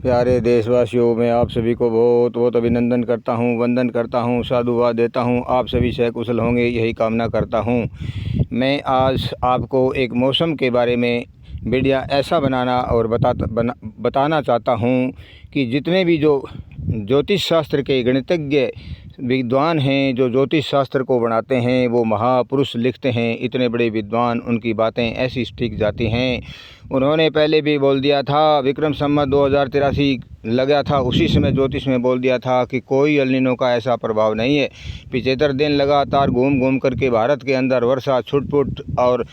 प्यारे देशवासियों, मैं आप सभी को बहुत बहुत अभिनंदन करता हूं, वंदन करता हूं, साधुवाद देता हूं। आप सभी सकुशल होंगे यही कामना करता हूं। मैं आज आपको एक मौसम के बारे में वीडियो ऐसा बनाना और बताना चाहता हूं कि जितने भी जो ज्योतिष शास्त्र के गणितज्ञ विद्वान हैं, जो ज्योतिष शास्त्र को बनाते हैं, वो महापुरुष लिखते हैं। इतने बड़े विद्वान, उनकी बातें ऐसी ठीक जाती हैं। उन्होंने पहले भी बोल दिया था, विक्रम संवत 2083 लगा था, उसी समय ज्योतिष में बोल दिया था कि कोई एल नीनो का ऐसा प्रभाव नहीं है। 75 दिन लगातार घूम घूम करके भारत के अंदर वर्षा छुटपुट और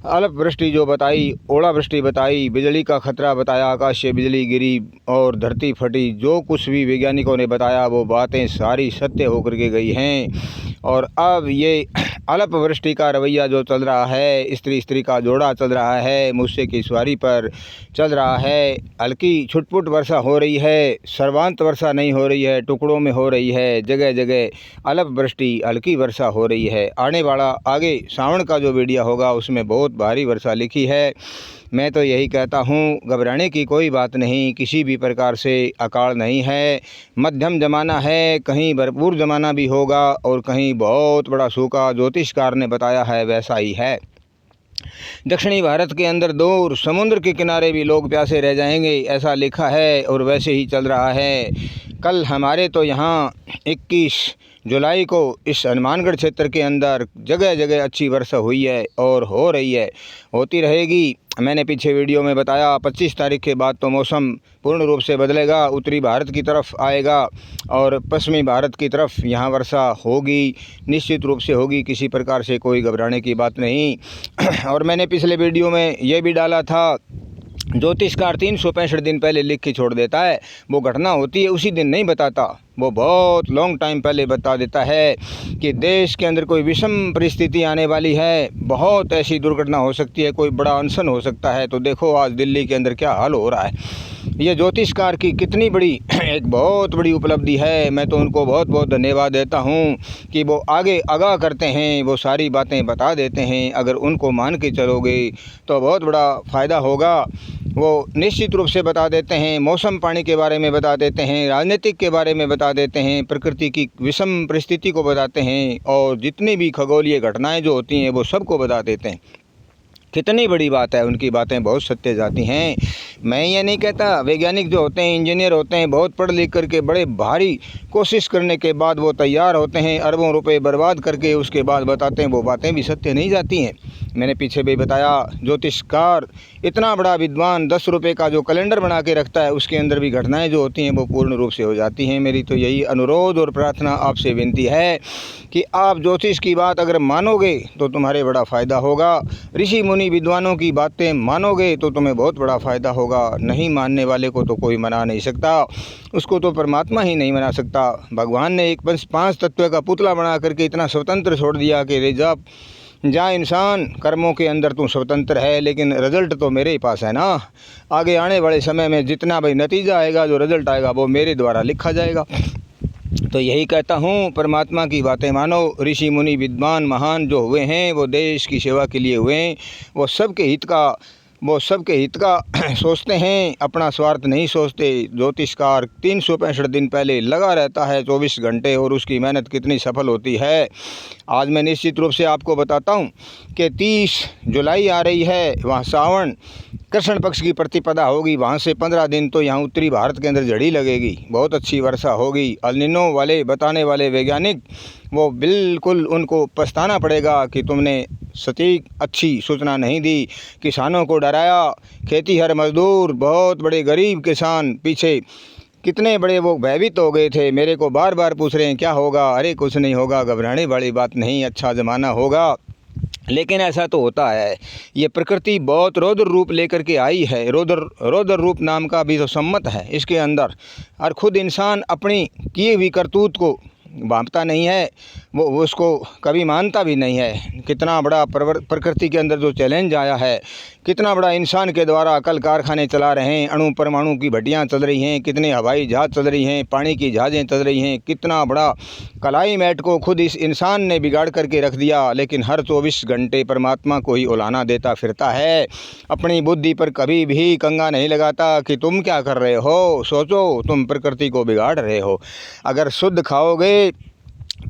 अल्प वृष्टि जो बताई, ओलावृष्टि बताई, बिजली का खतरा बताया, आकाश से बिजली गिरी और धरती फटी। जो कुछ भी वैज्ञानिकों ने बताया वो बातें सारी सत्य होकर के गई हैं। और अब ये अल्प वृष्टि का रवैया जो चल रहा है, स्त्री स्त्री का जोड़ा चल रहा है, मूसे की सवारी पर चल रहा है। हल्की छुटपुट वर्षा हो रही है, सर्वांत वर्षा नहीं हो रही है, टुकड़ों में हो रही है। जगह जगह अल्प वृष्टि, हल्की वर्षा हो रही है। आने वाला आगे सावन का जो वीडियो होगा उसमें बहुत भारी वर्षा लिखी है। मैं तो यही कहता हूँ, घबराने की कोई बात नहीं, किसी भी प्रकार से अकाल नहीं है। मध्यम ज़माना है, कहीं भरपूर ज़माना भी होगा और कहीं बहुत बड़ा सूखा ज्योतिषकार ने बताया है वैसा ही है। दक्षिणी भारत के अंदर दूर समुद्र के किनारे भी लोग प्यासे रह जाएंगे, ऐसा लिखा है और वैसे ही चल रहा है। कल हमारे तो यहाँ 21 जुलाई को इस हनुमानगढ़ क्षेत्र के अंदर जगह जगह अच्छी वर्षा हुई है और हो रही है, होती रहेगी। मैंने पीछे वीडियो में बताया 25 तारीख के बाद तो मौसम पूर्ण रूप से बदलेगा, उत्तरी भारत की तरफ आएगा और पश्चिमी भारत की तरफ यहाँ वर्षा होगी, निश्चित रूप से होगी। किसी प्रकार से कोई घबराने की बात नहीं। और मैंने पिछले वीडियो में ये भी डाला था, ज्योतिषकार 365 दिन पहले लिख के छोड़ देता है। वो घटना होती है उसी दिन नहीं बताता, वो बहुत लॉन्ग टाइम पहले बता देता है कि देश के अंदर कोई विषम परिस्थिति आने वाली है, बहुत ऐसी दुर्घटना हो सकती है, कोई बड़ा अनशन हो सकता है। तो देखो आज दिल्ली के अंदर क्या हाल हो रहा है। ये ज्योतिषकार की कितनी बड़ी एक बहुत बड़ी उपलब्धि है। मैं तो उनको बहुत बहुत धन्यवाद देता हूँ कि वो आगे आगाह करते हैं, वो सारी बातें बता देते हैं। अगर उनको मान के चलोगे तो बहुत बड़ा फ़ायदा होगा। वो निश्चित रूप से बता देते हैं, मौसम पानी के बारे में बता देते हैं, राजनीतिक के बारे में बता देते हैं, प्रकृति की विषम परिस्थिति को बताते हैं और जितनी भी खगोलीय घटनाएं जो होती हैं वो सबको बता देते हैं। कितनी बड़ी बात है, उनकी बातें बहुत सत्य जाती हैं। मैं ये नहीं कहता, वैज्ञानिक जो होते हैं, इंजीनियर होते हैं, बहुत पढ़ लिख करके बड़े भारी कोशिश करने के बाद वो तैयार होते हैं, अरबों रुपए बर्बाद करके उसके बाद बताते हैं, वो बातें भी सत्य नहीं जाती हैं। मैंने पीछे भी बताया, ज्योतिषकार इतना बड़ा विद्वान 10 रुपये का जो कैलेंडर बना के रखता है, उसके अंदर भी घटनाएं जो होती हैं वो पूर्ण रूप से हो जाती हैं। मेरी तो यही अनुरोध और प्रार्थना आपसे विनती है कि आप ज्योतिष की बात अगर मानोगे तो तुम्हारे बड़ा फ़ायदा होगा। ऋषि मुनि विद्वानों की बातें मानोगे तो तुम्हें बहुत बड़ा फ़ायदा होगा। नहीं मानने वाले को तो कोई मना नहीं सकता, उसको तो परमात्मा ही नहीं मना सकता। भगवान ने एक 5 तत्व का पुतला बना करके इतना स्वतंत्र छोड़ दिया कि रेजा जा इंसान, कर्मों के अंदर तू स्वतंत्र है, लेकिन रिजल्ट तो मेरे ही पास है ना। आगे आने वाले समय में जितना भाई नतीजा आएगा, जो रिजल्ट आएगा वो मेरे द्वारा लिखा जाएगा। तो यही कहता हूँ, परमात्मा की बातें मानो। ऋषि मुनि विद्वान महान जो हुए हैं वो देश की सेवा के लिए हुए हैं, वो सबके हित का सोचते हैं, अपना स्वार्थ नहीं सोचते। ज्योतिषकार 365 दिन पहले लगा रहता है 24 घंटे, और उसकी मेहनत कितनी सफल होती है आज मैं निश्चित रूप से आपको बताता हूँ कि 30 जुलाई आ रही है, वहाँ सावन कृष्ण पक्ष की प्रतिपदा होगी। वहाँ से 15 दिन तो यहाँ उत्तरी भारत के अंदर झड़ी लगेगी, बहुत अच्छी वर्षा होगी। एल नीनो वाले बताने वाले वैज्ञानिक वो बिल्कुल उनको पछताना पड़ेगा कि तुमने सटीक अच्छी सूचना नहीं दी, किसानों को डराया। खेती हर मजदूर, बहुत बड़े गरीब किसान पीछे कितने बड़े वो भयभीत हो गए थे। मेरे को बार बार पूछ रहे हैं क्या होगा। अरे कुछ नहीं होगा, घबराने वाली बात नहीं, अच्छा ज़माना होगा। लेकिन ऐसा तो होता है, ये प्रकृति बहुत रौद्र रूप लेकर के आई है। रौद्र रूप नाम का भी तो सम्मत है इसके अंदर, और ख़ुद इंसान अपनी किए हुई करतूत को भांपता नहीं है, वो उसको कभी मानता भी नहीं है। कितना बड़ा प्रकृति के अंदर जो चैलेंज आया है कितना बड़ा इंसान के द्वारा कल कारखाने चला रहे हैं, अणु परमाणु की भट्टियाँ चल रही हैं, कितने हवाई जहाज़ चल रही हैं, पानी की जहाज़ें चल रही हैं, कितना बड़ा क्लाइमेट को खुद इस इंसान ने बिगाड़ करके रख दिया। लेकिन हर 24 घंटे परमात्मा को ही उलाहना देता फिरता है, अपनी बुद्धि पर कभी भी कंगा नहीं लगाता कि तुम क्या कर रहे हो। सोचो, तुम प्रकृति को बिगाड़ रहे हो। अगर शुद्ध खाओगे,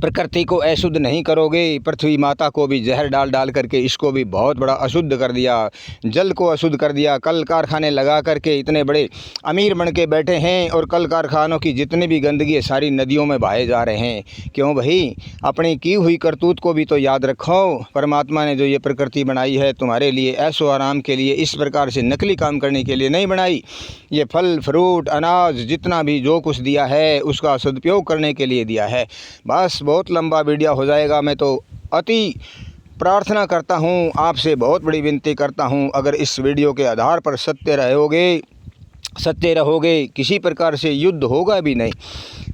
प्रकृति को अशुद्ध नहीं करोगे, पृथ्वी माता को भी जहर डाल डाल करके इसको भी बहुत बड़ा अशुद्ध कर दिया, जल को अशुद्ध कर दिया। कल कारखाने लगा करके इतने बड़े अमीर बन के बैठे हैं और कल कारखानों की जितनी भी गंदगी है सारी नदियों में बहाए जा रहे हैं। क्यों भाई, अपनी की हुई करतूत को भी तो याद रखो। परमात्मा ने जो ये प्रकृति बनाई है तुम्हारे लिए ऐशो आराम के लिए, इस प्रकार से नकली काम करने के लिए नहीं बनाई। ये फल फ्रूट अनाज जितना भी जो कुछ दिया है उसका सदुपयोग करने के लिए दिया है। बस बहुत लंबा वीडियो हो जाएगा। मैं तो अति प्रार्थना करता हूँ, आपसे बहुत बड़ी विनती करता हूँ, अगर इस वीडियो के आधार पर सत्य रहोगे, किसी प्रकार से युद्ध होगा भी नहीं।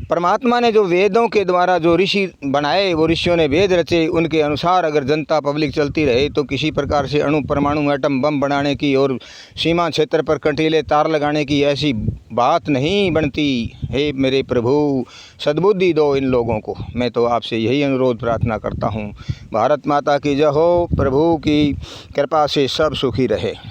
परमात्मा ने जो वेदों के द्वारा जो ऋषि बनाए, वो ऋषियों ने वेद रचे, उनके अनुसार अगर जनता पब्लिक चलती रहे तो किसी प्रकार से अणु परमाणु एटम बम बनाने की और सीमा क्षेत्र पर कंटीले तार लगाने की ऐसी बात नहीं बनती। हे मेरे प्रभु, सद्बुद्धि दो इन लोगों को। मैं तो आपसे यही अनुरोध प्रार्थना करता हूँ। भारत माता की जय हो। प्रभु की कृपा से सब सुखी रहे।